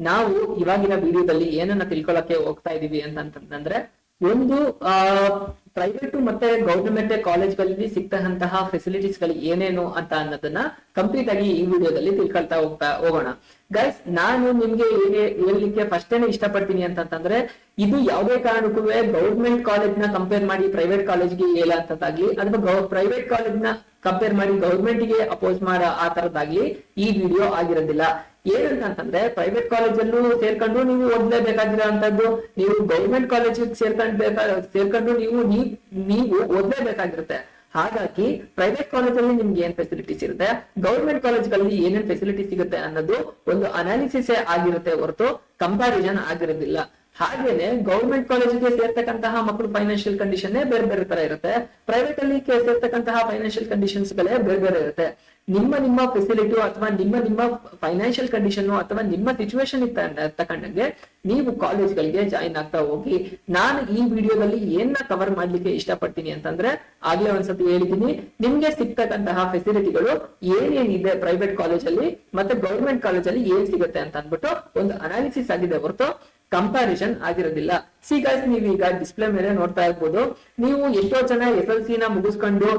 ನಾವು ಇವಾಗಿನ ವಿಡಿಯೋದಲ್ಲಿ ಏನನ್ನ ತಿಳ್ಕೊಳಕ್ಕೆ ಹೋಗ್ತಾ ಇದೀವಿ ಅಂತಂದ್ರೆ ಒಂದು ಪ್ರೈವೇಟ್ ಮತ್ತೆ ಗೌರ್ಮೆಂಟ್ ಕಾಲೇಜ್ಗಳಲ್ಲಿ ಸಿಗ್ತಕ್ಕಂತಹ ಫೆಸಿಲಿಟೀಸ್ ಗಳು ಏನೇನು ಅಂತ ಅನ್ನೋದನ್ನ ಕಂಪ್ಲೀಟ್ ಆಗಿ ಈ ವಿಡಿಯೋದಲ್ಲಿ ತಿಳ್ಕೊಳ್ತಾ ಹೋಗೋಣ. ಗೈಸ್, ನಾನು ನಿಮ್ಗೆ ಹೇಳಲಿಕ್ಕೆ ಫಸ್ಟೇನೆ ಇಷ್ಟಪಡ್ತೀನಿ ಅಂತಂದ್ರೆ ಇದು ಯಾವುದೇ ಕಾರಣಕ್ಕೂ ಗೌರ್ಮೆಂಟ್ ಕಾಲೇಜ್ ನ ಕಂಪೇರ್ ಮಾಡಿ ಪ್ರೈವೇಟ್ ಕಾಲೇಜ್ಗೆ ಹೇಳಂತದ್ದಾಗ್ಲಿ ಅಥವಾ ಪ್ರೈವೇಟ್ ಕಾಲೇಜ್ ನ ಕಂಪೇರ್ ಮಾಡಿ ಗೌರ್ಮೆಂಟ್ ಗೆ ಅಪೋಸ್ ಮಾಡೋ ಆ ತರದಾಗ್ಲಿ ಈ ವಿಡಿಯೋ ಆಗಿರೋದಿಲ್ಲ. ಏನಂತಂದ್ರೆ ಪ್ರೈವೇಟ್ ಕಾಲೇಜಲ್ಲೂ ಸೇರ್ಕೊಂಡು ನೀವು ಓದ್ಲೇಬೇಕಾಗಿರೋಂಥದ್ದು, ನೀವು ಗೌರ್ಮೆಂಟ್ ಕಾಲೇಜ್ ಸೇರ್ಕೊಂಡು ನೀವು ಓದ್ಲೇಬೇಕಾಗಿರುತ್ತೆ. ಹಾಗಾಗಿ ಪ್ರೈವೇಟ್ ಕಾಲೇಜಲ್ಲಿ ನಿಮ್ಗೆ ಏನ್ ಫೆಸಿಲಿಟೀಸ್ ಇರುತ್ತೆ, ಗೌರ್ಮೆಂಟ್ ಕಾಲೇಜ್ಗಳಲ್ಲಿ ಏನೇನ್ ಫೆಸಿಲಿಟಿ ಸಿಗುತ್ತೆ ಅನ್ನೋದು ಒಂದು ಅನಾಲಿಸಿಸ್ ಆಗಿರುತ್ತೆ ಹೊರತು ಕಂಪ್ಯಾರಿಸನ್ ಆಗಿರೋದಿಲ್ಲ. ಹಾಗೇನೆ ಗೌರ್ಮೆಂಟ್ ಕಾಲೇಜಿಗೆ ಸೇರ್ತಕ್ಕಂತಹ ಮಕ್ಕಳು ಫೈನಾನ್ಷಿಯಲ್ ಕಂಡೀಷನ್ ಬೇರೆ ಬೇರೆ ತರ ಇರುತ್ತೆ, ಪ್ರೈವೇಟ್ ಅಲ್ಲಿ ಸೇರ್ತಕ್ಕಂತಹ ಫೈನಾನ್ಷಿಯಲ್ ಕಂಡೀಷನ್ಸ್ ಗಳೇ ಬೇರೆ ಬೇರೆ ಇರುತ್ತೆ. ನಿಮ್ಮ ಫೆಸಿಲಿಟಿ ಅಥವಾ ನಿಮ್ಮ ಫೈನಾನ್ಷಿಯಲ್ ಕಂಡೀಷನ್ ಅಥವಾ ನಿಮ್ಮ ಸಿಚುವೇಶನ್ ತಕ್ಕಂಡಂಗೆ ನೀವು ಕಾಲೇಜ್ಗಳಿಗೆ ಜಾಯಿನ್ ಆಗ್ತಾ ಹೋಗಿ. ನಾನು ಈ ವಿಡಿಯೋದಲ್ಲಿ ಏನ್ನ ಕವರ್ ಮಾಡ್ಲಿಕ್ಕೆ ಇಷ್ಟಪಡ್ತೀನಿ ಅಂತಂದ್ರೆ ಆಗ್ಲೇ ಒಂದ್ಸತಿ ಹೇಳಿದೀನಿ, ನಿಮ್ಗೆ ಸಿಗ್ತಕ್ಕಂತಹ ಫೆಸಿಲಿಟಿಗಳು ಏನೇನಿದೆ ಪ್ರೈವೇಟ್ ಕಾಲೇಜಲ್ಲಿ ಮತ್ತೆ ಗೌರ್ಮೆಂಟ್ ಕಾಲೇಜಲ್ಲಿ ಏನ್ ಸಿಗುತ್ತೆ ಅಂತ ಅಂದ್ಬಿಟ್ಟು ಒಂದು ಅನಾಲಿಸಿಸ್ ಆಗಿದೆ ಹೊರತು ಕಂಪ್ಯಾರಿಸನ್ ಆಗಿರೋದಿಲ್ಲ. ಸಿ ಗೈಸ್, ನೀವು ಈಗ ಡಿಸ್ಪ್ಲೇ ಮೇಲೆ ನೋಡ್ತಾ ಇರ್ಬೋದು, ನೀವು ಎಷ್ಟೋ ಜನ SLC ನ ಮುಗಿಸ್ಕೊಂಡು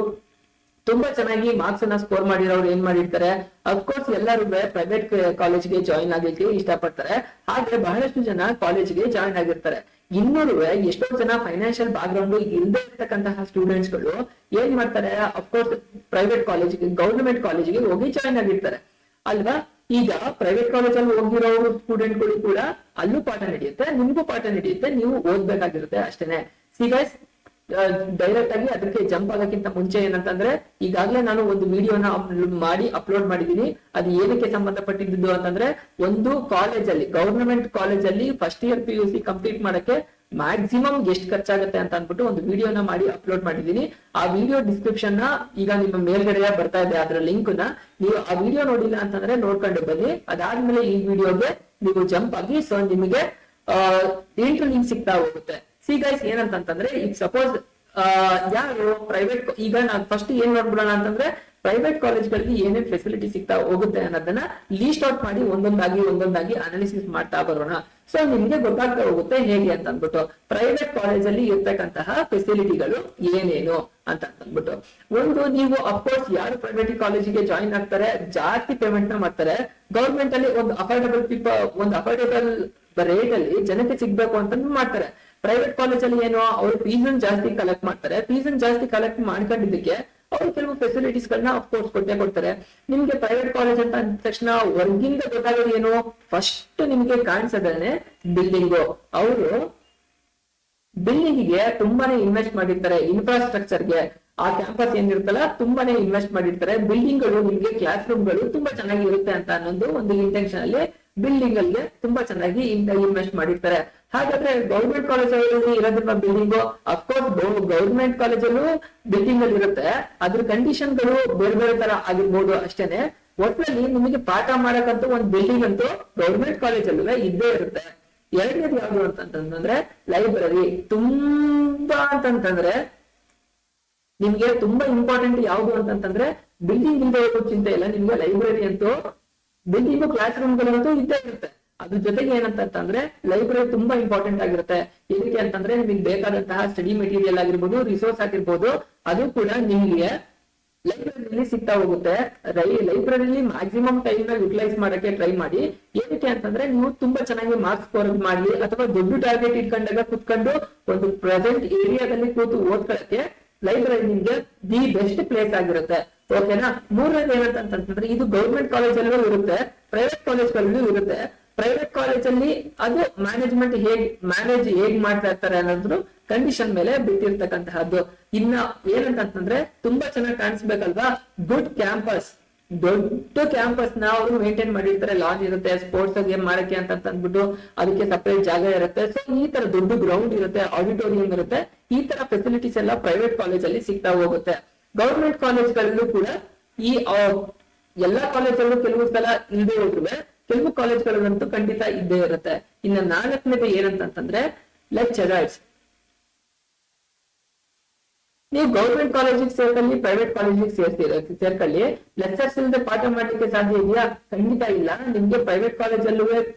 ತುಂಬಾ ಚೆನ್ನಾಗಿ ಮಾರ್ಕ್ಸ್ ಅನ್ನ ಸ್ಕೋರ್ ಮಾಡಿರೋರು ಏನ್ ಮಾಡಿರ್ತಾರೆ, ಅಫ್ಕೋರ್ಸ್ ಎಲ್ಲರೂ ಪ್ರೈವೇಟ್ ಕಾಲೇಜ್ಗೆ ಜಾಯಿನ್ ಆಗ್ಲಿಕ್ಕೆ ಇಷ್ಟಪಡ್ತಾರೆ. ಹಾಗೆ ಬಹಳಷ್ಟು ಜನ ಕಾಲೇಜ್ಗೆ ಜಾಯಿನ್ ಆಗಿರ್ತಾರೆ. ಇನ್ನೂರು ಎಷ್ಟೋ ಜನ ಫೈನಾನ್ಷಿಯಲ್ ಬ್ಯಾಕ್ ಗ್ರೌಂಡ್ ಇಲ್ಲದೆ ಇರ್ತಕ್ಕಂತಹ ಸ್ಟೂಡೆಂಟ್ಸ್ ಗಳು ಏನ್ ಮಾಡ್ತಾರೆ, ಅಫ್ಕೋರ್ಸ್ ಪ್ರೈವೇಟ್ ಕಾಲೇಜ್ಗೆ ಗೌರ್ಮೆಂಟ್ ಕಾಲೇಜ್ಗೆ ಹೋಗಿ ಜಾಯಿನ್ ಆಗಿರ್ತಾರೆ ಅಲ್ವಾ. ಈಗ ಪ್ರೈವೇಟ್ ಕಾಲೇಜಲ್ಲಿ ಹೋಗಿರೋ ಸ್ಟೂಡೆಂಟ್ ಗಳು ಕೂಡ ಅಲ್ಲೂ ಪಾಠ ನಡೆಯುತ್ತೆ, ನಿಮ್ಗೂ ಪಾಠ ನಡೆಯುತ್ತೆ, ನೀವು ಓದ್ಬೇಕಾಗಿರುತ್ತೆ ಅಷ್ಟೇನೆ. ಸಿ ಗೈಸ್, ಡೈರೆಕ್ಟ್ ಆಗಿ ಅದಕ್ಕೆ ಜಂಪ್ ಆಗೋಕ್ಕಿಂತ ಮುಂಚೆ ಏನಂತಂದ್ರೆ ಈಗಾಗಲೇ ನಾನು ಒಂದು ವಿಡಿಯೋನ ಮಾಡಿ ಅಪ್ಲೋಡ್ ಮಾಡಿದೀನಿ. ಅದು ಏನಕ್ಕೆ ಸಂಬಂಧಪಟ್ಟಿದ್ದು ಅಂತಂದ್ರೆ ಒಂದು ಕಾಲೇಜಲ್ಲಿ ಗವರ್ನಮೆಂಟ್ ಕಾಲೇಜಲ್ಲಿ ಫಸ್ಟ್ ಇಯರ್ PUC ಕಂಪ್ಲೀಟ್ ಮಾಡಕ್ಕೆ ಮ್ಯಾಕ್ಸಿಮಮ್ ಎಷ್ಟು ಖರ್ಚಾಗುತ್ತೆ ಅಂತ ಅಂದ್ಬಿಟ್ಟು ಒಂದು ವಿಡಿಯೋನ ಮಾಡಿ ಅಪ್ಲೋಡ್ ಮಾಡಿದೀನಿ. ಆ ವಿಡಿಯೋ ಡಿಸ್ಕ್ರಿಪ್ಷನ್ ನ ಈಗ ನಿಮ್ಮ ಮೇಲ್ಗಡೆ ಬರ್ತಾ ಇದೆ, ಅದರ ಲಿಂಕ್ ನ ನೀವು ಆ ವಿಡಿಯೋ ನೋಡಿಲ್ಲ ಅಂತಂದ್ರೆ ನೋಡ್ಕೊಂಡು ಬನ್ನಿ. ಅದಾದ್ಮೇಲೆ ಈ ವಿಡಿಯೋಗೆ ನೀವು ಜಂಪ್ ಆಗಿ ಸೊ ನಿಮಗೆ ಲಿಂಕ್ ಸಿಗ್ತಾ ಹೋಗುತ್ತೆ. ಸಿ ಗೈಸ್, ಏನಂತಂದ್ರೆ ಈಗ ಸಪೋಸ್ ಯಾರು ಪ್ರೈವೇಟ್, ಈಗ ನಾನು ಫಸ್ಟ್ ಏನ್ ನೋಡ್ಬಿಡೋಣ ಅಂತಂದ್ರೆ ಪ್ರೈವೇಟ್ ಕಾಲೇಜ್ಗಳಿಗೆ ಏನೇನ್ ಫೆಸಿಲಿಟಿ ಸಿಗ್ತಾ ಹೋಗುತ್ತೆ ಅನ್ನೋದನ್ನ ಲೀಸ್ಟ್ ಔಟ್ ಮಾಡಿ ಒಂದೊಂದಾಗಿ ಅನಾಲಿಸಿಸ್ ಮಾಡ್ತಾ ಬರೋಣ. ಸೊ ನಿಮ್ಗೆ ಗೊತ್ತಾಗ್ತಾ ಹೋಗುತ್ತೆ ಹೇಗೆ ಅಂತ ಅಂದ್ಬಿಟ್ಟು ಪ್ರೈವೇಟ್ ಕಾಲೇಜಲ್ಲಿ ಇರ್ತಕ್ಕಂತಹ ಫೆಸಿಲಿಟಿಗಳು ಏನೇನು ಅಂತ ಅಂದ್ಬಿಟ್ಟು. ಒಂದು, ನೀವು ಅಫ್ಕೋರ್ಸ್ ಯಾರು ಪ್ರೈವೇಟ್ ಕಾಲೇಜಿಗೆ ಜಾಯಿನ್ ಆಗ್ತಾರೆ ಜಾಸ್ತಿ ಪೇಮೆಂಟ್ ನ ಮಾಡ್ತಾರೆ. ಗೌರ್ಮೆಂಟ್ ಅಲ್ಲಿ ಒಂದು ಅಫೋರ್ಡಬಲ್ ರೇಟ್ ಅಲ್ಲಿ ಜನಕ್ಕೆ ಸಿಗ್ಬೇಕು ಅಂತ ಮಾಡ್ತಾರೆ. ಪ್ರೈವೇಟ್ ಕಾಲೇಜಲ್ಲಿ ಏನು, ಅವರು ಫೀಸನ್ ಜಾಸ್ತಿ ಕಲೆಕ್ಟ್ ಮಾಡ್ತಾರೆ. ಫೀಸನ್ ಜಾಸ್ತಿ ಕಲೆಕ್ಟ್ ಮಾಡ್ಕೊಂಡಿದ್ದಕ್ಕೆ ಅವ್ರು ಕೆಲವು ಫೆಸಿಲಿಟೀಸ್ ಗಳನ್ನ ಅಫ್ಕೋರ್ಸ್ ಕೊಟ್ಟೆ ಕೊಡ್ತಾರೆ. ನಿಮ್ಗೆ ಪ್ರೈವೇಟ್ ಕಾಲೇಜ್ ಅಂತ ಅಂದ ತಕ್ಷಣ ಹೊರಗಿಂದ ಗೊತ್ತಾಗೋದು ಏನು, ಫಸ್ಟ್ ನಿಮ್ಗೆ ಕಾಣಿಸೋದೇನೆ ಬಿಲ್ಡಿಂಗು. ಅವರು ಬಿಲ್ಡಿಂಗಿಗೆ ತುಂಬಾನೇ ಇನ್ವೆಸ್ಟ್ ಮಾಡಿರ್ತಾರೆ, ಇನ್ಫ್ರಾಸ್ಟ್ರಕ್ಚರ್ಗೆ. ಆ ಕ್ಯಾಂಪಸ್ ಏನಿರುತ್ತಲ್ಲ ತುಂಬಾನೇ ಇನ್ವೆಸ್ಟ್ ಮಾಡಿರ್ತಾರೆ. ಬಿಲ್ಡಿಂಗ್ ಗಳು ನಿಮ್ಗೆ ಕ್ಲಾಸ್ ರೂಮ್ ಗಳು ತುಂಬಾ ಚೆನ್ನಾಗಿರುತ್ತೆ ಅಂತ ಅನ್ನೋದು ಒಂದು ಇಂಟೆನ್ಷನ್ ಅಲ್ಲಿ ಬಿಲ್ಡಿಂಗ್ ಗೆ ತುಂಬಾ ಚೆನ್ನಾಗಿ ಇನ್ವೆಸ್ಟ್ ಮಾಡಿರ್ತಾರೆ. ಹಾಗಾದ್ರೆ ಗೌರ್ಮೆಂಟ್ ಕಾಲೇಜಲ್ಲಿ ಇರೋದ್ರಿಂದ ಬಿಲ್ಡಿಂಗು ಅಫ್ಕೋರ್ಸ್ ಗೌರ್ಮೆಂಟ್ ಕಾಲೇಜಲ್ಲೂ ಬಿಲ್ಡಿಂಗ್ ಅಲ್ಲಿ ಇರುತ್ತೆ, ಅದ್ರ ಕಂಡೀಷನ್ ಗಳು ಬೇರೆ ಬೇರೆ ತರ ಆಗಿರ್ಬೋದು ಅಷ್ಟೇನೆ. ಒಟ್ಟಿನಲ್ಲಿ ನಿಮಗೆ ಪಾಠ ಮಾಡಕ್ಕಂತೂ ಒಂದು ಬಿಲ್ಡಿಂಗ್ ಅಂತೂ ಗೌರ್ಮೆಂಟ್ ಕಾಲೇಜಲ್ಲೂ ಇದ್ದೇ ಇರುತ್ತೆ. ಎರಡನೇದು ಯಾವುದು ಅಂತಂತಂದ್ರೆ ಲೈಬ್ರರಿ. ತುಂಬಾ ಅಂತಂತಂದ್ರೆ ನಿಮ್ಗೆ ತುಂಬಾ ಇಂಪಾರ್ಟೆಂಟ್ ಯಾವುದು ಅಂತಂತಂದ್ರೆ ಬಿಲ್ಡಿಂಗ್ ಇಲ್ಲದೆ ಇರೋ ಚಿಂತೆ ಇಲ್ಲ, ನಿಮ್ಗೆ ಲೈಬ್ರರಿ ಅಂತೂ ಬಿಲ್ಡಿಂಗ್ ಕ್ಲಾಸ್ ರೂಮ್ ಗಳಂತೂ ಇದ್ದೇ ಇರುತ್ತೆ. ಅದ್ರ ಜೊತೆಗೆ ಏನಂತಂದ್ರೆ ಲೈಬ್ರರಿ ತುಂಬಾ ಇಂಪಾರ್ಟೆಂಟ್ ಆಗಿರುತ್ತೆ. ಏನಕ್ಕೆ ಅಂತಂದ್ರೆ ನಿಮಗೆ ಬೇಕಾದಂತಹ ಸ್ಟಡಿ ಮೆಟೀರಿಯಲ್ ಆಗಿರ್ಬೋದು, ರಿಸೋರ್ಸ್ ಆಗಿರ್ಬೋದು, ಅದು ಕೂಡ ನಿಮ್ಗೆ ಲೈಬ್ರರಿಲಿ ಸಿಗ್ತಾ ಹೋಗುತ್ತೆ. ಲೈಬ್ರರಿಲಿ ಮ್ಯಾಕ್ಸಿಮಮ್ ಟೈಮ್ ನ ಯುಟಿಲೈಸ್ ಮಾಡಕ್ಕೆ ಟ್ರೈ ಮಾಡಿ. ಏನಕ್ಕೆ ಅಂತಂದ್ರೆ ನೀವು ತುಂಬಾ ಚೆನ್ನಾಗಿ ಮಾರ್ಕ್ಸ್ ಸ್ಕೋರ್ ಮಾಡ್ಲಿ ಅಥವಾ ದೊಡ್ಡ ಟಾರ್ಗೆಟ್ ಇಟ್ಕೊಂಡಾಗ ಕುತ್ಕೊಂಡು ಒಂದು ಪ್ರೆಸೆಂಟ್ ಏರಿಯಾದಲ್ಲಿ ಕೂತು ಓದ್ಕೊಳ್ಳಕ್ಕೆ ಲೈಬ್ರರಿ ನಿಮ್ಗೆ ದಿ ಬೆಸ್ಟ್ ಪ್ಲೇಸ್ ಆಗಿರುತ್ತೆ. ಓಕೆನಾ. ಮೂರನೇದು ಏನಂತಂದ್ರೆ ಇದು ಗೌರ್ಮೆಂಟ್ ಕಾಲೇಜಲ್ಲೂ ಇರುತ್ತೆ, ಪ್ರೈವೇಟ್ ಕಾಲೇಜ್ಗಳಲ್ಲೂ ಇರುತ್ತೆ. ಪ್ರೈವೇಟ್ ಕಾಲೇಜಲ್ಲಿ ಅದು ಮ್ಯಾನೇಜ್ ಹೇಗ್ ಮಾಡ್ತಾ ಇರ್ತಾರೆ ಅನ್ನೋದ್ರ ಕಂಡೀಷನ್ ಮೇಲೆ ಬಿಟ್ಟಿರ್ತಕ್ಕಂತಹದ್ದು. ಇನ್ನ ಏನಂತಂದ್ರೆ ತುಂಬಾ ಚೆನ್ನಾಗಿ ಕಾಣಿಸ್ಬೇಕಲ್ವಾ, ಗುಡ್ ಕ್ಯಾಂಪಸ್, ದೊಡ್ಡ ಕ್ಯಾಂಪಸ್ ನ ಅವರು ಮೇಂಟೈನ್ ಮಾಡಿರ್ತಾರೆ. ಲಾಂಜ್ ಇರುತ್ತೆ, ಸ್ಪೋರ್ಟ್ಸ್ ಗೇಮ್ ಮಾಡಕ್ಕೆ ಅಂತ ಅಂದ್ಬಿಟ್ಟು ಅದಕ್ಕೆ ಸಪರೇಟ್ ಜಾಗ ಇರುತ್ತೆ. ಸೊ ಈ ತರ ದೊಡ್ಡ ಗ್ರೌಂಡ್ ಇರುತ್ತೆ, ಆಡಿಟೋರಿಯಂ ಇರುತ್ತೆ. ಈ ತರ ಫೆಸಿಲಿಟೀಸ್ ಎಲ್ಲ ಪ್ರೈವೇಟ್ ಕಾಲೇಜಲ್ಲಿ ಸಿಗ್ತಾ ಹೋಗುತ್ತೆ. ಗೌರ್ಮೆಂಟ್ ಕಾಲೇಜ್ಗಳಲ್ಲೂ ಕೂಡ ಈ ಎಲ್ಲಾ ಕಾಲೇಜಲ್ಲೂ ಕೆಲವು ಸಲ ಇಲ್ಲದೆ ಹೋದ್ರು, ಕೆಲವು ಕಾಲೇಜ್ಗಳಲ್ಲಂತೂ ಖಂಡಿತ ಇದ್ದೇ ಇರುತ್ತೆ. ಇನ್ನು ನಾಲ್ಕನೇದು ಏನಂತಂದ್ರೆ ಲೆಕ್ಚರರ್ಸ್. ನೀವು ಗೌರ್ಮೆಂಟ್ ಕಾಲೇಜಿಗೆ ಸೇರ್ಕೊಳ್ಳಿ, ಪ್ರೈವೇಟ್ ಕಾಲೇಜಿಗೆ ಸೇರ್ಕೊಳ್ಳಿ, ಲೆಕ್ಚರ್ಸ್ ಇಲ್ಲದೆ ಪಾಠ ಮಾಡ್ಲಿಕ್ಕೆ ಸಾಧ್ಯ ಇದೆಯಾ? ಖಂಡಿತ ಇಲ್ಲ. ನಿಮ್ಗೆ ಪ್ರೈವೇಟ್ ಕಾಲೇಜಲ್ಲೂ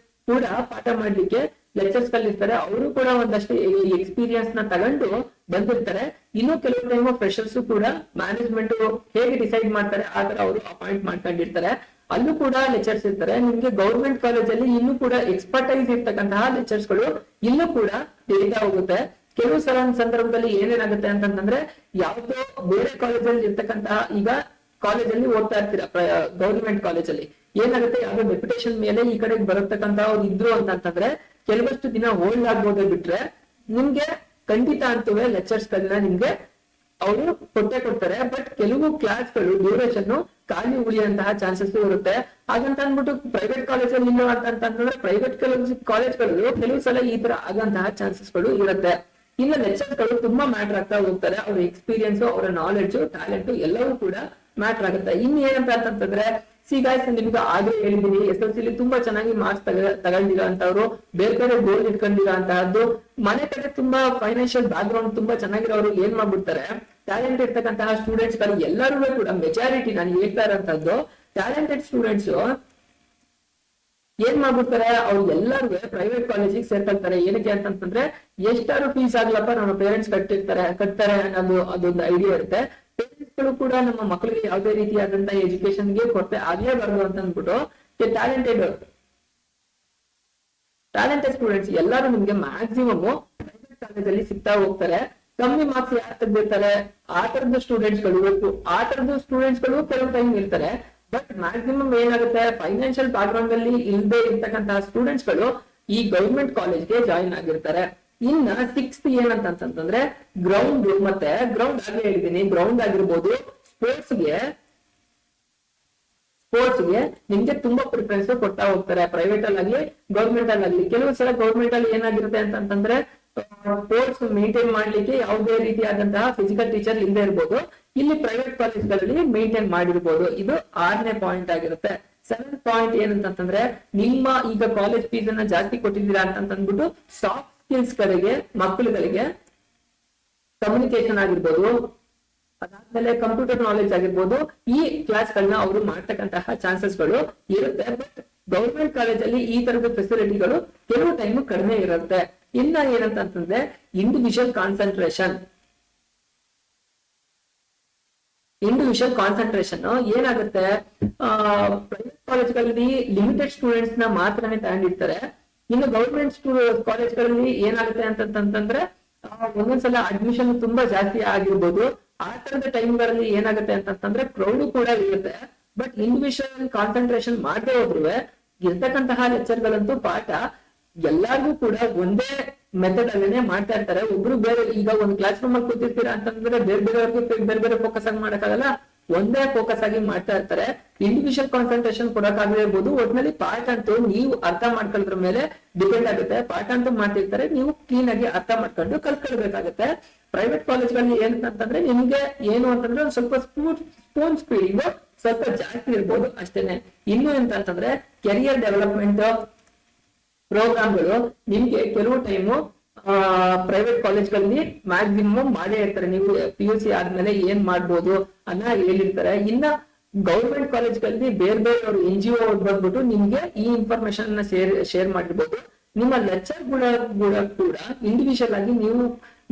ಕೂಡ ಪಾಠ ಮಾಡ್ಲಿಕ್ಕೆ ಲೆಕ್ಚರ್ಸ್ ಕಲಿರ್ತಾರೆ. ಅವರು ಕೂಡ ಒಂದಷ್ಟು ಎಕ್ಸ್ಪೀರಿಯನ್ಸ್ ನ ತಗೊಂಡು ಬಂದಿರ್ತಾರೆ. ಇನ್ನು ಕೆಲವು ಟೈಮ್ ಫ್ರೆಶರ್ಸ್ ಕೂಡ ಮ್ಯಾನೇಜ್ಮೆಂಟ್ ಹೇಗೆ ಡಿಸೈಡ್ ಮಾಡ್ತಾರೆ ಆ ತರ ಅವರು ಅಪಾಯಿಂಟ್ ಮಾಡ್ಕೊಂಡಿರ್ತಾರೆ. ಅಲ್ಲೂ ಕೂಡ ಲೆಕ್ಚರ್ಸ್ ಇರ್ತಾರೆ. ನಿಮ್ಗೆ ಗೌರ್ಮೆಂಟ್ ಕಾಲೇಜಲ್ಲಿ ಇನ್ನೂ ಕೂಡ ಎಕ್ಸ್ಪರ್ಟೈಸ್ ಇರ್ತಕ್ಕಂತಹ ಲೆಕ್ಚರ್ಸ್ ಗಳು ಇಲ್ಲೂ ಕೂಡ ಬೆಳೀತಾ ಹೋಗುತ್ತೆ. ಕೆಲವು ಸಂದರ್ಭದಲ್ಲಿ ಏನೇನಾಗುತ್ತೆ ಅಂತಂದ್ರೆ, ಯಾವ್ದೋ ಬೇರೆ ಕಾಲೇಜಲ್ಲಿ ಇರ್ತಕ್ಕಂತಹ, ಈಗ ಕಾಲೇಜಲ್ಲಿ ಓದ್ತಾ ಇರ್ತೀರಾ ಗೌರ್ಮೆಂಟ್ ಕಾಲೇಜಲ್ಲಿ, ಏನಾಗುತ್ತೆ ಯಾವ್ದೋ ಡೆಪ್ಯುಟೇಷನ್ ಮೇಲೆ ಈ ಕಡೆ ಬರತಕ್ಕಂತ ಅವ್ರು ಇದ್ರು ಅಂತಂದ್ರೆ ಕೆಲವಷ್ಟು ದಿನ ಹೋಲ್ಡ್ ಆಗ್ಬೋದೇ ಬಿಟ್ರೆ ನಿಮ್ಗೆ ಖಂಡಿತ ಅಂತುವೆ ಲೆಕ್ಚರ್ಸ್ ಗಳನ್ನ ನಿಮ್ಗೆ ಅವರು ಕೊಡ್ತಾರೆ. ಬಟ್ ಕೆಲವು ಕ್ಲಾಸ್ಗಳು ಡ್ಯೂರೇಷನ್ ಖಾಲಿ ಉಳಿಯುವಂತಹ ಚಾನ್ಸಸ್ ಇರುತ್ತೆ. ಹಾಗಂತ ಅಂದ್ಬಿಟ್ಟು ಪ್ರೈವೇಟ್ ಕಾಲೇಜಲ್ಲಿ ಇಲ್ಲ ಅಂತಂದ್ರೆ ಪ್ರೈವೇಟ್ ಕಾಲೇಜ್ಗಳು ಕೆಲವು ಸಲ ಈ ತರ ಆಗಂತಹ ಚಾನ್ಸಸ್ ಗಳು ಇರುತ್ತೆ. ಇನ್ನು ಲೆಕ್ಚರ್ಸ್ ಗಳು ತುಂಬಾ ಮ್ಯಾಟರ್ ಆಗ್ತಾ ಹೋಗ್ತಾರೆ. ಅವ್ರ ಎಕ್ಸ್ಪೀರಿಯನ್ಸ್, ಅವರ ನಾಲೆಡ್ಜ್, ಟ್ಯಾಲೆಂಟ್ ಎಲ್ಲವೂ ಕೂಡ ಮ್ಯಾಟರ್ ಆಗುತ್ತೆ. ಇನ್ ಏನಂತ ಅಂತಂದ್ರೆ, ಗಾಯ್ಸ್ ನಿಮ್ಗೆ ಆಗ್ಲೇ ಹೇಳಿದೀನಿ, SSLC ತುಂಬಾ ಚೆನ್ನಾಗಿ ಮಾರ್ಕ್ಸ್ ತಗೊಂಡಿರೋ ಅಂತವ್ರು, ಬೇರೆ ಬೇರೆ ಗೋಲ್ ಇಟ್ಕೊಂಡಿರೋ ಅಂತಹದ್ದು, ಮನೆ ಕಡೆ ತುಂಬಾ ಫೈನಾನ್ಷಿಯಲ್ ಬ್ಯಾಕ್ ಗ್ರೌಂಡ್ ತುಂಬಾ ಚೆನ್ನಾಗಿರೋರು ಏನ್ ಮಾಡ್ಬಿಡ್ತಾರೆ, ಟ್ಯಾಲೆಂಟ್ ಇರ್ತಕ್ಕಂತಹ ಸ್ಟೂಡೆಂಟ್ಸ್ ಗಳು ಎಲ್ಲರೂ ಕೂಡ ಮೆಜಾರಿಟಿ ನಾನು ಹೇಳ್ತಾ ಇರೋಂತದ್ದು ಟ್ಯಾಲೆಂಟೆಡ್ ಸ್ಟೂಡೆಂಟ್ಸ್ ಏನ್ ಮಾಡ್ಬಿಡ್ತಾರೆ, ಅವ್ರು ಎಲ್ಲರೂ ಪ್ರೈವೇಟ್ ಕಾಲೇಜಿಗೆ ಸೇರ್ಕೊಳ್ತಾರೆ. ಏನಕ್ಕೆ ಅಂತಂದ್ರೆ, ಎಷ್ಟಾರು ಫೀಸ್ ಆಗ್ಲಪ್ಪ ನಮ್ಮ ಪೇರೆಂಟ್ಸ್ ಕಟ್ತಾರೆ ಅನ್ನೋದು ಅದೊಂದು ಐಡಿಯಾ ಇರುತ್ತೆ. ಪೇರೆಂಟ್ಸ್ ಗಳು ಕೂಡ ನಮ್ಮ ಮಕ್ಕಳಿಗೆ ಯಾವುದೇ ರೀತಿಯಾದಂತಹ ಎಜುಕೇಶನ್ಗೆ ಕೊರತೆ ಆಗ್ಲೇಬಾರ್ದು ಅಂತ ಅಂದ್ಬಿಟ್ಟು ಟ್ಯಾಲೆಂಟೆಡ್ ಸ್ಟೂಡೆಂಟ್ಸ್ ಎಲ್ಲರೂ ನಿಮ್ಗೆ ಮ್ಯಾಕ್ಸಿಮಮ್ ಪ್ರೈವೇಟ್ ಕಾಲೇಜಲ್ಲಿ ಸಿಗ್ತಾ ಹೋಗ್ತಾರೆ. ಕಮ್ಮಿ ಮಾರ್ಕ್ಸ್ ಯಾರು ತೆಗೆದಿರ್ತಾರೆ ಆ ತರದ ಸ್ಟೂಡೆಂಟ್ಸ್ ಗಳು ಕೆಲವು ಟೈಮ್ ಇರ್ತಾರೆ. ಬಟ್ ಮ್ಯಾಕ್ಸಿಮಮ್ ಏನಾಗುತ್ತೆ, ಫೈನಾನ್ಷಿಯಲ್ ಬ್ಯಾಕ್ ಗ್ರೌಂಡ್ ಅಲ್ಲಿ ಇಲ್ಲದೆ ಇರ್ತಕ್ಕಂತಹ ಸ್ಟೂಡೆಂಟ್ಸ್ ಗಳು ಈ ಗೌರ್ಮೆಂಟ್ ಕಾಲೇಜ್ಗೆ ಜಾಯಿನ್ ಆಗಿರ್ತಾರೆ. ಇನ್ನ 6th ಏನಂತಂದ್ರೆ ಗ್ರೌಂಡ್ ಆಗ್ಲೇ ಹೇಳಿದೀನಿ, ಗ್ರೌಂಡ್ ಆಗಿರ್ಬೋದು, ಸ್ಪೋರ್ಟ್ಸ್ಗೆ ನಿಮ್ಗೆ ತುಂಬಾ ಪ್ರಿಫರೆನ್ಸ್ ಕೊಡ್ತಾ ಹೋಗ್ತಾರೆ. ಪ್ರೈವೇಟ್ ಅಲ್ಲಿ ಗೌರ್ಮೆಂಟ್ ಅಲ್ಲಿ ಕೆಲವು ಸಲ ಗೌರ್ಮೆಂಟ್ ಅಲ್ಲಿ ಏನಾಗಿರುತ್ತೆ ಅಂತಂದ್ರೆ, ಸ್ಪೋರ್ಟ್ಸ್ ಮೇಂಟೈನ್ ಮಾಡ್ಲಿಕ್ಕೆ ಯಾವುದೇ ರೀತಿಯಾದಂತಹ ಫಿಸಿಕಲ್ ಟೀಚರ್ ಇಲ್ಲದೆ ಇರ್ಬೋದು. ಇಲ್ಲಿ ಪ್ರೈವೇಟ್ ಕಾಲೇಜ್ಗಳಲ್ಲಿ ಮೇಂಟೈನ್ ಮಾಡಿರ್ಬೋದು. ಇದು 6ನೇ ಪಾಯಿಂಟ್ ಆಗಿರುತ್ತೆ. 7th ಪಾಯಿಂಟ್ ಏನಂತಂದ್ರೆ, ನಿಮ್ಮ ಈಗ ಕಾಲೇಜ್ ಫೀಸ್ ಅನ್ನ ಜಾಸ್ತಿ ಕೊಟ್ಟಿದ್ದೀರಾ ಅಂತಂದ್ಬಿಟ್ಟು ಸಾಫ್ಟ್ ಸ್ಕಿಲ್ಸ್ ಕಡೆಗೆ ಮಕ್ಕಳುಗಳಿಗೆ ಕಮ್ಯುನಿಕೇಶನ್ ಆಗಿರ್ಬೋದು, ಅದಾದ್ಮೇಲೆ ಕಂಪ್ಯೂಟರ್ ನಾಲೆಜ್ ಆಗಿರ್ಬೋದು, ಈ ಕ್ಲಾಸ್ ಗಳನ್ನ ಅವರು ಮಾಡ್ತಕ್ಕಂತಹ ಚಾನ್ಸಸ್ ಗಳು ಇರುತ್ತೆ. ಬಟ್ ಗೌರ್ಮೆಂಟ್ ಕಾಲೇಜಲ್ಲಿ ಈ ತರದ ಫೆಸಿಲಿಟಿಗಳು ಕೆಲವು ಟೈಮ್ ಕಡಿಮೆ ಇರುತ್ತೆ. ಇನ್ನ ಏನಂತಂದ್ರೆ ಇಂಡಿವಿಜುವಲ್ ಕಾನ್ಸಂಟ್ರೇಷನ್ ಏನಾಗುತ್ತೆ, ಪ್ರೈವೇಟ್ ಕಾಲೇಜ್ಗಳಲ್ಲಿ ಲಿಮಿಟೆಡ್ ಸ್ಟೂಡೆಂಟ್ಸ್ ನ ಮಾತ್ರನೇ ತಗೊಂಡಿರ್ತಾರೆ. ಇನ್ನು ಗೌರ್ಮೆಂಟ್ ಕಾಲೇಜ್ಗಳಲ್ಲಿ ಏನಾಗುತ್ತೆ ಅಂತಂದ್ರೆ ಒಂದೊಂದ್ಸಲ ಅಡ್ಮಿಷನ್ ತುಂಬಾ ಜಾಸ್ತಿ ಆಗಿರ್ಬೋದು. ಆ ತರದ ಟೈಮ್ಗಳಲ್ಲಿ ಏನಾಗುತ್ತೆ ಅಂತಂದ್ರೆ ಕ್ರೌಡ್ ಕೂಡ ಇರುತ್ತೆ. ಬಟ್ ಇಂಡಿವಿಜುವಲ್ ಕಾನ್ಸಂಟ್ರೇಷನ್ ಮಾಡದೆ ಹೋದ್ರು ಇರ್ತಕ್ಕಂತಹ ಲೆಕ್ಚರ್ ಗಳಂತೂ ಪಾಠ ಎಲ್ಲಾರ್ಗೂ ಕೂಡ ಒಂದೇ ಮೆಥಡ್ ಅಲ್ಲೇನೆ ಮಾಡ್ತಾ ಇರ್ತಾರೆ. ಒಬ್ರು ಬೇರೆ, ಈಗ ಒಂದ್ ಕ್ಲಾಸ್ ರೂಮ್ ಅಲ್ಲಿ ಕೂತಿರ್ತೀರಾ ಅಂತಂದ್ರೆ ಬೇರೆ ಬೇರೆ ಫೋಕಸ್ ಆಗಿ ಮಾಡಕ್ಕಾಗಲ್ಲ, ಒಂದೇ ಫೋಕಸ್ ಆಗಿ ಮಾಡ್ತಾ ಇರ್ತಾರೆ. ಇಂಡಿವಿಜುವಲ್ ಕಾನ್ಸಂಟ್ರೇಷನ್ ಕೊಡಕ್ಕಾಗದೇ ಇರ್ಬೋದು. ಒಟ್ನಲ್ಲಿ ಪಾಠ ಅಂತೂ ನೀವು ಅರ್ಥ ಮಾಡ್ಕೊಳ್ಳೋದ್ರ ಮೇಲೆ ಡಿಪೆಂಡ್ ಆಗುತ್ತೆ. ಪಾಠ ಅಂತೂ ಮಾಡ್ತಿರ್ತಾರೆ, ನೀವು ಕ್ಲೀನ್ ಆಗಿ ಅರ್ಥ ಮಾಡ್ಕೊಂಡು ಕಲ್ತ್ಕೊಳ್ಬೇಕಾಗುತ್ತೆ. ಪ್ರೈವೇಟ್ ಕಾಲೇಜ್ಗಳಲ್ಲಿ ಏನಂತಂದ್ರೆ ನಿಮ್ಗೆ ಏನು ಅಂತಂದ್ರೆ ಸ್ವಲ್ಪ ಸ್ಪೂನ್ ಸ್ಪೀಡಿಂಗ್ ಸ್ವಲ್ಪ ಜಾಸ್ತಿ ಇರ್ಬೋದು ಅಷ್ಟೇನೆ. ಇನ್ನು ಅಂತಂದ್ರೆ ಕೆರಿಯರ್ ಡೆವಲಪ್ಮೆಂಟ್ ಪ್ರೋಗ್ರಾಮ್ಗಳು ನಿಮ್ಗೆ ಕೆಲವು ಟೈಮು ಪ್ರೈವೇಟ್ ಕಾಲೇಜ್ಗಳಲ್ಲಿ ಮ್ಯಾಕ್ಸಿಮಮ್ ಮಾಡೇ ಇರ್ತಾರೆ. ನೀವು PUC ಆದ್ಮೇಲೆ ಏನ್ ಮಾಡ್ಬೋದು ಅನ್ನ ಹೇಳಿರ್ತಾರೆ. ಇನ್ನ ಗೌರ್ಮೆಂಟ್ ಕಾಲೇಜ್ಗಳಲ್ಲಿ ಬೇರೆ ಬೇರೆ NGO ಬಂದ್ಬಿಟ್ಟು ನಿಮ್ಗೆ ಈ ಇನ್ಫಾರ್ಮೇಶನ್ ನ ಶೇರ್ ಮಾಡಿರ್ಬೋದು. ನಿಮ್ಮ ಲೆಕ್ಚರ್ ಕೂಡ ಇಂಡಿವಿಜುವಲ್ ಆಗಿ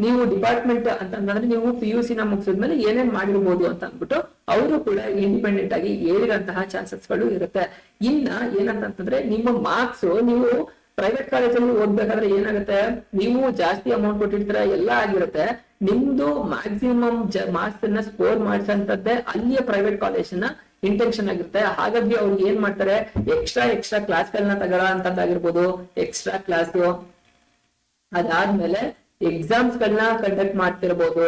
ನೀವು ಡಿಪಾರ್ಟ್ಮೆಂಟ್ ಅಂತಂದ್ರೆ ನೀವು PUC ನ ಮುಗಿಸಿದ್ಮೇಲೆ ಏನೇನ್ ಮಾಡಿರ್ಬೋದು ಅಂತ ಅಂದ್ಬಿಟ್ಟು ಅವರು ಕೂಡ ಇಂಡಿಪೆಂಡೆಂಟ್ ಆಗಿ ಹೇಳಿರಂತಹ ಚಾನ್ಸಸ್ ಗಳು ಇರುತ್ತೆ. ಇನ್ನ ಏನಂತಂದ್ರೆ ನಿಮ್ಮ ಮಾರ್ಕ್ಸ್ ನೀವು ಪ್ರೈವೇಟ್ ಕಾಲೇಜಲ್ಲಿ ಓದ್ಬೇಕಾದ್ರೆ ಏನಾಗುತ್ತೆ, ನೀವು ಜಾಸ್ತಿ ಅಮೌಂಟ್ ಕೊಟ್ಟಿರ್ತೀರ, ಎಲ್ಲ ಆಗಿರುತ್ತೆ. ನಿಮ್ದು ಮ್ಯಾಕ್ಸಿಮಮ್ ಮಾರ್ಕ್ಸ್ ಅನ್ನ ಸ್ಕೋರ್ ಮಾಡಿಸಂತದ್ದೇ ಅಲ್ಲಿಯ ಪ್ರೈವೇಟ್ ಕಾಲೇಜಿನ ಇಂಟೆನ್ಷನ್ ಆಗಿರುತ್ತೆ. ಹಾಗಾಗಿ ಅವ್ರು ಏನ್ ಮಾಡ್ತಾರೆ, ಎಕ್ಸ್ಟ್ರಾ ಕ್ಲಾಸ್ ಗಳನ್ನ ತಗೊಳ್ಳೋ ಅಂತದ್ದಾಗಿರ್ಬೋದು, ಎಕ್ಸ್ಟ್ರಾ ಕ್ಲಾಸ್, ಅದಾದ್ಮೇಲೆ ಎಕ್ಸಾಮ್ಸ್ ಗಳನ್ನ ಕಂಡಕ್ಟ್ ಮಾಡ್ತಿರ್ಬೋದು,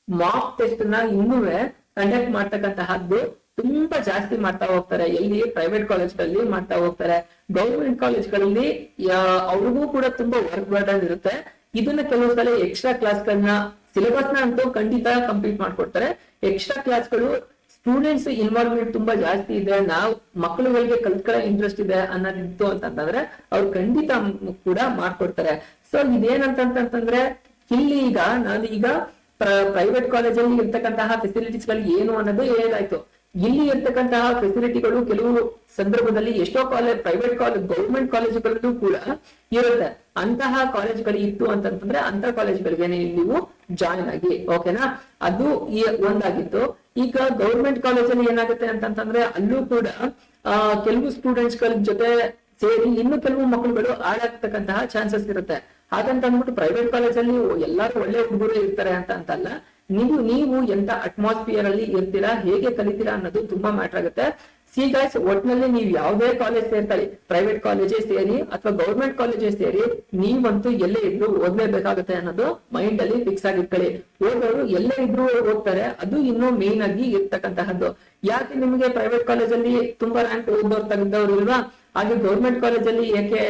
ಮಾಕ್ ಟೆಸ್ಟ್ ನ ಇನ್ನೂ ಕಂಡಕ್ಟ್ ಮಾಡ್ತಕ್ಕಂತಹದ್ದು ತುಂಬಾ ಜಾಸ್ತಿ ಮಾಡ್ತಾ ಹೋಗ್ತಾರೆ. ಎಲ್ಲಿ ಪ್ರೈವೇಟ್ ಕಾಲೇಜ್ಗಳಲ್ಲಿ ಮಾಡ್ತಾ ಹೋಗ್ತಾರೆ. ಗೌರ್ಮೆಂಟ್ ಕಾಲೇಜ್ಗಳಲ್ಲಿ ಅವ್ರಿಗೂ ಕೂಡ ತುಂಬಾ ವರ್ಕ್ ಬರ್ಡನ್ ಇರುತ್ತೆ. ಇದನ್ನ ಕೆಲವು ಸಲ ಎಕ್ಸ್ಟ್ರಾ ಕ್ಲಾಸ್ ಗಳನ್ನ ಸಿಲೆಬಸ್ ನ ಅಂತೂ ಖಂಡಿತ ಕಂಪ್ಲೀಟ್ ಮಾಡ್ಕೊಡ್ತಾರೆ. ಎಕ್ಸ್ಟ್ರಾ ಕ್ಲಾಸ್ಗಳು ಸ್ಟೂಡೆಂಟ್ಸ್ ಇನ್ವಾಲ್ವ್ಮೆಂಟ್ ತುಂಬಾ ಜಾಸ್ತಿ ಇದೆ, ನಾವು ಮಕ್ಕಳುಗಳಿಗೆ ಕಲ್ತ್ಕೊಳ್ಳೋ ಇಂಟ್ರೆಸ್ಟ್ ಇದೆ ಅನ್ನೋದಿತ್ತು ಅಂತಂದ್ರೆ ಅವ್ರು ಖಂಡಿತ ಕೂಡ ಮಾಡ್ಕೊಡ್ತಾರೆ. ಸೊ ಇದೇನಂತಂದ್ರೆ ಇಲ್ಲಿ ಈಗ ನಾನು ಪ್ರೈವೇಟ್ ಕಾಲೇಜಲ್ಲಿ ಇರ್ತಕ್ಕಂತಹ ಫೆಸಿಲಿಟೀಸ್ ಗಳು ಏನು ಅನ್ನೋದು ಹೇಳಾಯ್ತು. ಇಲ್ಲಿ ಇರ್ತಕ್ಕಂತಹ ಫೆಸಿಲಿಟಿಗಳು ಕೆಲವು ಸಂದರ್ಭದಲ್ಲಿ ಎಷ್ಟೋ ಪ್ರೈವೇಟ್ ಕಾಲೇಜ್ ಗೌರ್ಮೆಂಟ್ ಕಾಲೇಜುಗಳಲ್ಲೂ ಕೂಡ ಇರುತ್ತೆ. ಅಂತಹ ಕಾಲೇಜ್ಗಳು ಇತ್ತು ಅಂತಂದ್ರೆ ಅಂತ ಕಾಲೇಜ್ಗಳಿಗೆ ನೀವು ಜಾಯಿನ್ ಆಗಿ, ಓಕೆನಾ. ಅದು ಒಂದಾಗಿತ್ತು. ಈಗ ಗೌರ್ಮೆಂಟ್ ಕಾಲೇಜಲ್ಲಿ ಏನಾಗುತ್ತೆ ಅಂತಂದ್ರೆ ಅಲ್ಲೂ ಕೂಡ ಕೆಲವು ಸ್ಟೂಡೆಂಟ್ಸ್ ಗಳ ಜೊತೆ ಸೇರಿ ಇನ್ನು ಕೆಲವು ಮಕ್ಕಳುಗಳು ಹಾಳಾಗ್ತಕ್ಕಂತಹ ಚಾನ್ಸಸ್ ಇರುತ್ತೆ. ಹಾಗಂತ ಅಂದ್ಬಿಟ್ಟು ಪ್ರೈವೇಟ್ ಕಾಲೇಜಲ್ಲಿ ಎಲ್ಲರೂ ಒಳ್ಳೆ ಹುಡುಗರು ಇರ್ತಾರೆ ಅಂತಲ್ಲ. ನೀವು ಎಂತ ಅಟ್ಮಾಸ್ಫಿಯರ್ ಅಲ್ಲಿ ಇರ್ತೀರಾ, ಹೇಗೆ ಕಲಿತೀರಾ ಅನ್ನೋದು ತುಂಬಾ ಮ್ಯಾಟರ್ ಆಗುತ್ತೆ. ಸಿ ಗೈಸ್, ಒಟ್ನಲ್ಲಿ ನೀವು ಯಾವ್ದೇ ಕಾಲೇಜ್ ಸೇರ್ತಾರೆ, ಪ್ರೈವೇಟ್ ಕಾಲೇಜೇ ಸೇರಿ ಅಥವಾ ಗೌರ್ಮೆಂಟ್ ಕಾಲೇಜೇ ಸೇರಿ, ನೀವಂತೂ ಎಲ್ಲೇ ಇದ್ರು ಓದ್ಲೇಬೇಕಾಗುತ್ತೆ ಅನ್ನೋದು ಮೈಂಡ್ ಅಲ್ಲಿ ಫಿಕ್ಸ್ ಆಗಿರ್ಕೊಳ್ಳಿ. ಓದೋರು ಎಲ್ಲೇ ಇದ್ರು ಓದ್ತಾರೆ, ಅದು ಇನ್ನೂ ಮೇನ್ ಆಗಿ ಇರ್ತಕ್ಕಂತಹದ್ದು. ಯಾಕೆ ನಿಮಗೆ ಪ್ರೈವೇಟ್ ಕಾಲೇಜಲ್ಲಿ ತುಂಬಾ ರ್ಯಾಂಕ್ ಓದೋರು ತೆಗೆದವ್ರು ಇಲ್ವಾ, ಹಾಗೆ ಗೌರ್ಮೆಂಟ್ ಕಾಲೇಜಲ್ಲಿ ಯಾಕೆ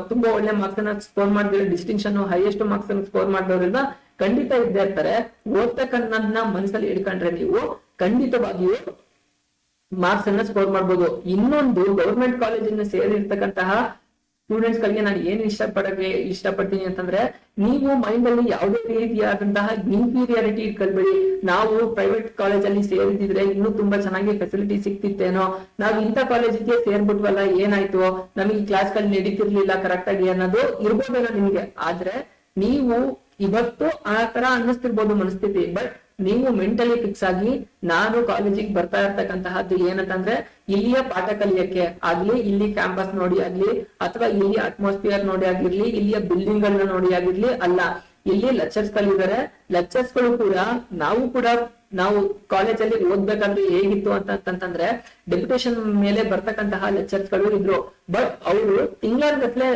ತುಂಬಾ ಒಳ್ಳೆ ಮಾರ್ಕ್ಸ್ ಅನ್ನ ಸ್ಕೋರ್ ಮಾಡಿದ್ರೆ, ಡಿಸ್ಟಿಂಕ್ಷನ್ ಹೈಯೆಸ್ಟ್ ಮಾರ್ಕ್ಸ್ ಅನ್ನು ಸ್ಕೋರ್ ಮಾಡಿದವ್ರಿಲ್ವಾ, ಖಂಡಿತ ಇದ್ದೇ ಇರ್ತಾರೆ. ಓದ್ತಕ್ಕನ್ನೋದನ್ನ ಮನಸ್ಸಲ್ಲಿ ಇಟ್ಕೊಂಡ್ರೆ ನೀವು ಖಂಡಿತವಾಗಿಯೂ ಮಾರ್ಕ್ಸ್ ಅನ್ನ ಸ್ಕೋರ್ ಮಾಡ್ಬೋದು. ಇನ್ನೊಂದು, ಗೌರ್ಮೆಂಟ್ ಕಾಲೇಜಿನ ಸೇರಿರ್ತಕ್ಕಂತಹ ಸ್ಟೂಡೆಂಟ್ಸ್ ಗಳಿಗೆ ನಾನು ಏನ್ ಇಷ್ಟಪಡ್ತೀನಿ ಅಂತಂದ್ರೆ, ನೀವು ಮೈಂಡ್ ಅಲ್ಲಿ ಯಾವುದೇ ರೀತಿಯಾದಂತಹ ಇನ್ಫೀರಿಯಾರಿಟಿ ಇಟ್ಕೊಳ್ಬೇಡಿ. ನಾವು ಪ್ರೈವೇಟ್ ಕಾಲೇಜ್ ಅಲ್ಲಿ ಸೇರಿದ್ರೆ ಇನ್ನೂ ತುಂಬಾ ಚೆನ್ನಾಗಿ ಫೆಸಿಲಿಟಿ ಸಿಕ್ತಿತ್ತೇನೋ, ನಾವು ಇಂಥ ಕಾಲೇಜಿಗೆ ಸೇರ್ಬಿಟ್ವಲ್ಲ ಏನಾಯ್ತು, ನಮಗೆ ಕ್ಲಾಸ್ ಗಳು ನಡೀತಿರ್ಲಿಲ್ಲ ಕರೆಕ್ಟ್ ಆಗಿ ಅನ್ನೋದು ಇರ್ಬೋದಲ್ಲ ನಿಮ್ಗೆ. ಆದ್ರೆ ನೀವು ಇವತ್ತು ಆ ತರ ಅನ್ನಿಸ್ತಿರ್ಬೋದು ಮನಸ್ಥಿತಿ, ಬಟ್ ನೀವು ಮೆಂಟಲಿ ಫಿಕ್ಸ್ ಆಗಿ ನಾನು ಕಾಲೇಜಿಗೆ ಬರ್ತಾ ಇರ್ತಕ್ಕಂತಹದ್ದು ಏನಂತಂದ್ರೆ ಇಲ್ಲಿಯ ಪಾಠ ಕಲಿಯಕ್ಕೆ ಆಗ್ಲಿ, ಇಲ್ಲಿ ಕ್ಯಾಂಪಸ್ ನೋಡಿ ಆಗ್ಲಿ, ಅಥವಾ ಇಲ್ಲಿ ಅಟ್ಮಾಸ್ಫಿಯರ್ ನೋಡಿ ಆಗಿರ್ಲಿ, ಇಲ್ಲಿಯ ಬಿಲ್ಡಿಂಗ್ ಗಳನ್ನ ನೋಡಿ ಆಗಿರ್ಲಿ ಅಲ್ಲ, ಇಲ್ಲಿ ಲೆಕ್ಚರ್ಸ್ ಗಳಿದ್ದಾರೆ. ಲೆಕ್ಚರ್ಸ್ ಗಳು ಕೂಡ ನಾವು ಕಾಲೇಜಲ್ಲಿ ಓದ್ಬೇಕಾದ್ರೆ ಹೇಗಿತ್ತು ಅಂತಂದ್ರೆ ಡೆಪ್ಯುಟೇಷನ್ ಮೇಲೆ ಬರ್ತಕ್ಕಂತಹ ಲೆಕ್ಚರ್ಸ್ ಗಳು ಇದ್ರು. ಬಟ್ ಅವರು ತಿಂಗಳಗಟ್ಲೆ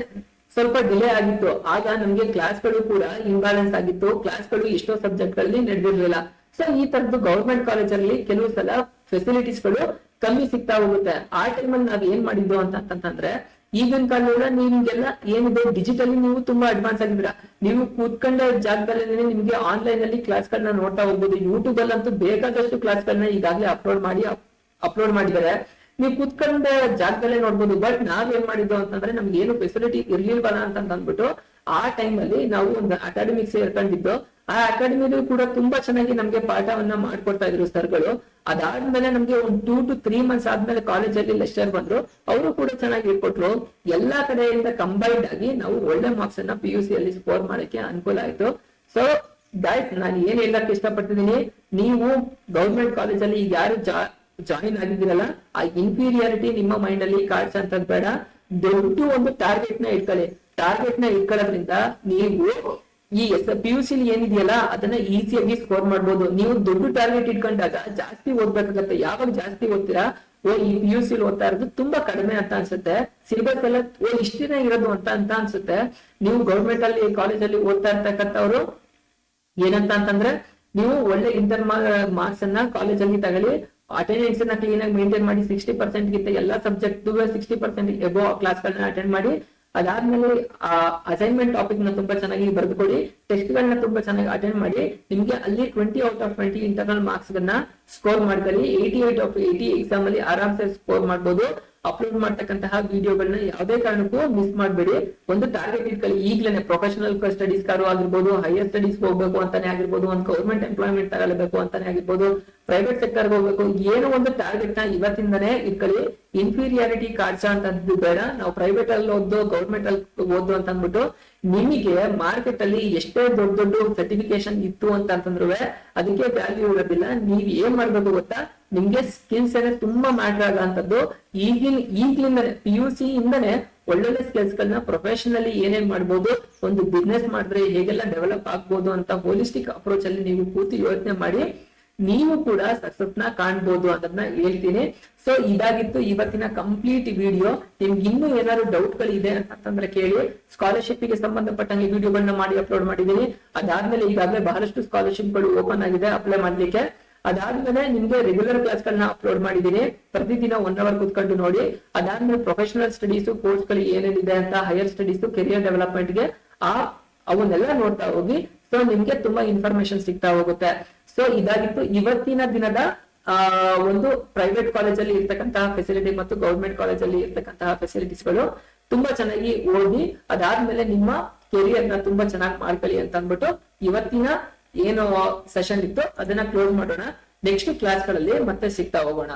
ಸ್ವಲ್ಪ ಡಿಲೇ ಆಗಿತ್ತು. ಆಗ ನಮ್ಗೆ ಕ್ಲಾಸ್ಗಳು ಕೂಡ ಇಂಬ್ಯಾಲೆನ್ಸ್ ಆಗಿತ್ತು, ಕ್ಲಾಸ್ಗಳು ಎಷ್ಟೋ ಸಬ್ಜೆಕ್ಟ್ ಗಳಲ್ಲಿ ನಡೆದಿರ್ಲಿಲ್ಲ. ಸೊ ಈ ತರದ್ದು ಗೌರ್ಮೆಂಟ್ ಕಾಲೇಜಲ್ಲಿ ಕೆಲವು ಸಲ ಫೆಸಿಲಿಟೀಸ್ ಗಳು ಕಮ್ಮಿ ಸಿಗ್ತಾ ಹೋಗುತ್ತೆ. ಆ ಟೈಮಲ್ಲಿ ನಾವ್ ಏನ್ ಮಾಡಿದ್ದು ಅಂತಂದ್ರೆ, ಈಗಿನ ಕಾಲದಲ್ಲಿ ನಿಮ್ಗೆಲ್ಲ ಏನಿದೆ ಡಿಜಿಟಲಿ ನೀವು ತುಂಬಾ ಅಡ್ವಾನ್ಸ್ ಆಗಿದ್ದೀರಾ. ನೀವು ಕೂತ್ಕೊಂಡ ಜಾಗದಲ್ಲಿ ನಿಮ್ಗೆ ಆನ್ಲೈನ್ ಅಲ್ಲಿ ಕ್ಲಾಸ್ ಗಳನ್ನ ನೋಡ್ತಾ ಹೋಗ್ಬೋದು. ಯೂಟ್ಯೂಬ್ ಅಲ್ಲಂತೂ ಬೇಕಾದಷ್ಟು ಕ್ಲಾಸ್ ಗಳನ್ನ ಈಗಾಗಲೇ ಅಪ್ಲೋಡ್ ಮಾಡಿದ್ದಾರೆ, ನೀವು ಕೂತ್ಕೊಂಡ ಜಾಗದಲ್ಲೇ ನೋಡ್ಬೋದು. ಬಟ್ ನಾವ್ ಏನ್ ಮಾಡಿದ್ದು ಅಂತಂದ್ರೆ, ನಮ್ಗೆ ಏನು ಫೆಸಿಲಿಟಿ ಇರ್ಲಿಲ್ವಲ್ಲ ಅಂತ ಅಂದ್ಬಿಟ್ಟು ಆ ಟೈಮ್ ಅಲ್ಲಿ ನಾವು ಒಂದು ಅಕಾಡೆಮಿಕ್ ಸೇರ್ಕೊಂಡಿದ್ದು. ಆ ಅಕಾಡೆಮಿಲಿ ಕೂಡ ತುಂಬಾ ಚೆನ್ನಾಗಿ ನಮ್ಗೆ ಪಾಠವನ್ನ ಮಾಡ್ಕೊಡ್ತಾ ಇದ್ರು ಸರ್ಗಳು. ಅದಾದ್ಮೇಲೆ ನಮ್ಗೆ ಒಂದು 2 to 3 months ಆದ್ಮೇಲೆ ಕಾಲೇಜಲ್ಲಿ ಲೆಕ್ಚರ್ ಬಂದ್ರು, ಅವರು ಕೂಡ ಚೆನ್ನಾಗಿ ಹೇಳ್ಕೊಟ್ರು. ಎಲ್ಲಾ ಕಡೆಯಿಂದ ಕಂಬೈನ್ಡ್ ಆಗಿ ನಾವು ಒಳ್ಳೆ ಮಾರ್ಕ್ಸ್ ಅನ್ನ PUC ಅಲ್ಲಿ ಸ್ಕೋರ್ ಮಾಡಕ್ಕೆ ಅನುಕೂಲ ಆಯ್ತು. ಸೊ ಗೈಸ್, ನಾನು ಏನ್ ಹೇಳಕ್ ಇಷ್ಟಪಡ್ತಿದ್ದೀನಿ, ನೀವು ಗೌರ್ಮೆಂಟ್ ಕಾಲೇಜಲ್ಲಿ ಈಗ ಯಾರು ಜಾಯಿನ್ ಆಗಿದ್ದೀರಲ್ಲ, ಆ ಇನ್ಫೀರಿಯಾರಿಟಿ ನಿಮ್ಮ ಮೈಂಡ್ ಅಲ್ಲಿ ಕಾಡ್ಸಂತದ್ ಬೇಡ. ದೊಡ್ಡ ಒಂದು ಟಾರ್ಗೆಟ್ ನ ಇಟ್ಕೊಳ್ಳೋದ್ರಿಂದ ನೀವು ಈ PUC ಏನಿದೆಯಲ್ಲ ಅದನ್ನ ಈಸಿಯಾಗಿ ಸ್ಕೋರ್ ಮಾಡ್ಬೋದು. ನೀವು ದೊಡ್ಡ ಟಾರ್ಗೆಟ್ ಇಟ್ಕೊಂಡಾಗ ಜಾಸ್ತಿ ಓದ್ಬೇಕಾಗತ್ತೆ. ಯಾವಾಗ ಜಾಸ್ತಿ ಓದ್ತೀರಾ, ಈ PUC ಓದ್ತಾ ಇರೋದು ತುಂಬಾ ಕಡಿಮೆ ಅಂತ ಅನ್ಸುತ್ತೆ, ಸಿಲೆಬಸ್ ಎಲ್ಲ ಇಷ್ಟಿನ ಇರೋದು ಅಂತ ಅನ್ಸುತ್ತೆ. ನೀವು ಗೌರ್ಮೆಂಟ್ ಅಲ್ಲಿ ಕಾಲೇಜಲ್ಲಿ ಓದ್ತಾ ಇರ್ತಕ್ಕಂಥವ್ರು ಏನಂತ ಅಂತಂದ್ರೆ, ನೀವು ಒಳ್ಳೆ ಇಂಟರ್ ಮಾರ್ಕ್ಸ್ ಅನ್ನ ಕಾಲೇಜಲ್ಲಿ ತಗೊಳ್ಳಿ, ಅಟೆಂಡೆನ್ಸ್ ನ ಕ್ಲೀನ್ ಆಗಿ ಮೇಂಟೈನ್ ಮಾಡಿ, 60% ಗಿಂತ ಎಲ್ಲಾ ಸಬ್ಜೆಕ್ಟ್ 60% ಎಬೋ ಕ್ಲಾಸ್ ಗಳನ್ನ ಅಟೆಂಡ್ ಮಾಡಿ. ಅದಾದ್ಮೇಲೆ ಅಸೈನ್ಮೆಂಟ್ ಟಾಪಿಕ್ ನ ತುಂಬಾ ಚೆನ್ನಾಗಿ ಬರೆದುಕೊಡಿ, ಟೆಸ್ಟ್ ಗಳನ್ನ ತುಂಬಾ ಚೆನ್ನಾಗಿ ಅಟೆಂಡ್ ಮಾಡಿ. ನಿಮ್ಗೆ ಅಲ್ಲಿ 20 out of 20 ಇಂಟರ್ನಲ್ ಮಾರ್ಕ್ಸ್ ಗಳನ್ನ ಸ್ಕೋರ್ ಮಾಡ್ಕೊಳ್ಳಿ. 88 of 80 ಎಕ್ಸಾಮ್ ಅಲ್ಲಿ ಆರಾಮ್ಸೆ ಸ್ಕೋರ್ ಮಾಡ್ಬೋದು. ಅಪ್ಲೋಡ್ ಮಾಡ್ತಕ್ಕಂತಹ ವಿಡಿಯೋಗಳನ್ನ ಯಾವುದೇ ಕಾರಣಕ್ಕೂ ಮಿಸ್ ಮಾಡಬೇಡಿ. ಒಂದು ಟಾರ್ಗೆಟ್ ಇಟ್ಕೊಳ್ಳಿ ಈಗ್ಲೇನೆ. ಪ್ರೊಫೆಷನಲ್ ಸ್ಟಡೀಸ್ ಕಾರು ಆಗಿರ್ಬೋದು, ಹೈಯರ್ ಸ್ಟಡೀಸ್ ಹೋಗ್ಬೇಕು ಅಂತಾನೆ ಆಗಿರ್ಬೋದು, ಒಂದು ಗೌರ್ಮೆಂಟ್ ಎಂಪ್ಲಾಯ್ಮೆಂಟ್ ತಗೊಳ್ಬೇಕು ಅಂತಾನೆ ಆಗಿರ್ಬೋದು, ಪ್ರೈವೇಟ್ ಸೆಕ್ಟರ್ ಹೋಗ್ಬೇಕು, ಏನೋ ಒಂದು ಟಾರ್ಗೆಟ್ ನ ಇವತ್ತಿಂದನೇ ಇಟ್ಕೊಳ್ಳಿ. ಇನ್ಫೀರಿಯಾರಿಟಿ ಕಾಡ್ಸೋ ಅಂತದ್ದು ಬೇಡ. ನಾವು ಪ್ರೈವೇಟ್ ಅಲ್ಲಿ ಓದೋ, ಗೌರ್ಮೆಂಟ್ ಅಲ್ಲಿ ಓದೋ ಅಂತ ಅಂದ್ಬಿಟ್ಟು ನಿಮಗೆ ಮಾರ್ಕೆಟ್ ಅಲ್ಲಿ ಎಷ್ಟೇ ದೊಡ್ಡ ಸರ್ಟಿಫಿಕೇಶನ್ ಇತ್ತು ಅಂತಂದ್ರು ಅದಕ್ಕೆ ವ್ಯಾಲ್ಯೂ ಇರೋದಿಲ್ಲ. ನೀವ್ ಏನ್ ಮಾಡ್ಬೇಕು ಗೊತ್ತಾ, ನಿಮ್ಗೆ ಸ್ಕಿಲ್ಸ್ ಏನೇ ತುಂಬಾ ಮ್ಯಾಟರ್ ಆಗಂತದ್ದು. ಈಗ್ಲಿಂದನೇ PUC ಇಂದನೇ ಒಳ್ಳೊಳ್ಳೆ ಸ್ಕಿಲ್ಸ್ ಗಳನ್ನ ಪ್ರೊಫೆಷನಲಿ ಏನೇನ್ ಮಾಡ್ಬೋದು, ಒಂದು ಬಿಸ್ನೆಸ್ ಮಾಡಿದ್ರೆ ಹೇಗೆಲ್ಲ ಡೆವಲಪ್ ಆಗ್ಬೋದು ಅಂತ ಹೋಲಿಸ್ಟಿಕ್ ಅಪ್ರೋಚ್ ಅಲ್ಲಿ ನೀವು ಕೂತು ಯೋಚನೆ ಮಾಡಿ ನೀವು ಕೂಡ ಸಕ್ಸಸ್ ನ ಕಾಣ್ಬೋದು ಅದನ್ನ ಹೇಳ್ತೀನಿ. ಸೊ ಇದಾಗಿತ್ತು ಇವತ್ತಿನ ಕಂಪ್ಲೀಟ್ ವಿಡಿಯೋ. ನಿಮ್ಗೆ ಇನ್ನೂ ಏನಾದ್ರು ಡೌಟ್ ಗಳು ಇದೆ ಅಂತಂದ್ರೆ ಕೇಳಿ. ಸ್ಕಾಲರ್ಶಿಪ್ ಗೆ ಸಂಬಂಧಪಟ್ಟಂಗೆ ವಿಡಿಯೋಗಳನ್ನ ಮಾಡಿ ಅಪ್ಲೋಡ್ ಮಾಡಿದೀನಿ. ಅದಾದ್ಮೇಲೆ ಈಗಾಗಲೇ ಬಹಳಷ್ಟು ಸ್ಕಾಲರ್ಶಿಪ್ ಗಳು ಓಪನ್ ಆಗಿದೆ ಅಪ್ಲೈ ಮಾಡ್ಲಿಕ್ಕೆ. ಅದಾದ್ಮೇಲೆ ನಿಮ್ಗೆ ರೆಗ್ಯುಲರ್ ಕ್ಲಾಸ್ ಗಳನ್ನ ಅಪ್ಲೋಡ್ ಮಾಡಿದೀನಿ, ಪ್ರತಿದಿನ 1 hour ಕೂತ್ಕೊಂಡು ನೋಡಿ. ಅದಾದ್ಮೇಲೆ ಪ್ರೊಫೆಷನಲ್ ಸ್ಟಡೀಸ್ ಕೋರ್ಸ್ ಗಳು ಏನೇನಿದೆ ಅಂತ, ಹೈಯರ್ ಸ್ಟಡೀಸ್, ಕೆರಿಯರ್ ಡೆವಲಪ್ಮೆಂಟ್ ಗೆ ಅವನ್ನೆಲ್ಲ ನೋಡ್ತಾ ಹೋಗಿ. ಸೊ ನಿಮ್ಗೆ ತುಂಬಾ ಇನ್ಫಾರ್ಮೇಶನ್ ಸಿಗ್ತಾ ಹೋಗುತ್ತೆ. ಸೊ ಇದಾಗಿತ್ತು ಇವತ್ತಿನ ದಿನದ ಒಂದು ಪ್ರೈವೇಟ್ ಕಾಲೇಜಲ್ಲಿ ಇರ್ತಕ್ಕಂತಹ ಫೆಸಿಲಿಟಿ ಮತ್ತು ಗೌರ್ಮೆಂಟ್ ಕಾಲೇಜಲ್ಲಿ ಇರ್ತಕ್ಕಂತಹ ಫೆಸಿಲಿಟೀಸ್ ಗಳು. ತುಂಬಾ ಚೆನ್ನಾಗಿ ಓದಿ ಅದಾದ್ಮೇಲೆ ನಿಮ್ಮ ಕೆರಿಯರ್ ನ ತುಂಬಾ ಚೆನ್ನಾಗಿ ಮಾಡ್ಕೊಳ್ಳಿ ಅಂತ ಅಂದ್ಬಿಟ್ಟು ಇವತ್ತಿನ ಏನು ಸೆಷನ್ ಇತ್ತು ಅದನ್ನ ಕ್ಲೋಸ್ ಮಾಡೋಣ. ನೆಕ್ಸ್ಟ್ ಕ್ಲಾಸ್ ಗಳಲ್ಲಿ ಮತ್ತೆ ಸಿಗ್ತಾ ಹೋಗೋಣ.